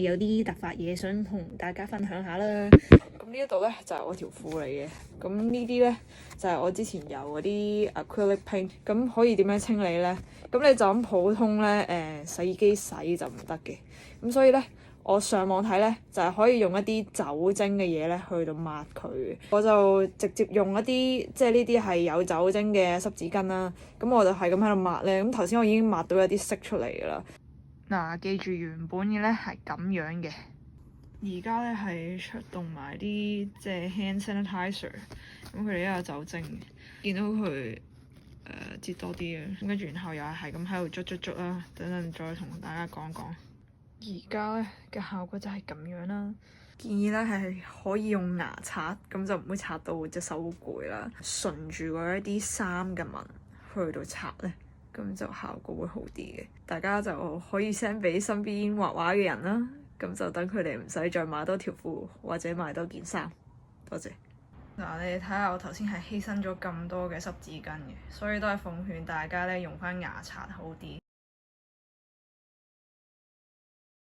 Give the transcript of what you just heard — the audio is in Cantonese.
有啲突發嘢想同大家分享下啦。咁呢一度咧就係我條褲嚟嘅。咁呢啲咧就係我之前有嗰啲 acrylic paint。咁可以點樣清理咧？咁你就咁普通咧洗衣機洗就唔得嘅。咁所以咧我上網睇咧就係可以用一啲酒精嘅嘢咧去到抹佢。我就直接用一啲即係呢啲係有酒精嘅濕紙巾啦。咁我就係咁喺度抹咧。咁頭先我已經抹到一啲色出嚟㗎啦。嗱，記住原本嘅咧係咁樣嘅，而家咧係出動埋啲即係 hand sanitizer，咁佢哋都有酒精嘅，見到佢擠多啲嘅，咁跟住然後又係咁喺度捽啦，等陣再同大家講講。而家咧嘅效果就係咁樣啦。建議咧係可以用牙刷，咁就唔會刷到隻手好攰啦。順住嗰一啲衫嘅紋去到刷咧，咁就效果會好啲嘅，大家就可以 send 俾身邊畫畫嘅人啦，咁就等佢哋唔使再買多條褲或者買多件衫。多謝。嗱，你哋睇下我頭先係犧牲咗咁多嘅濕紙巾嘅，所以都係奉勸大家咧用翻牙刷好啲。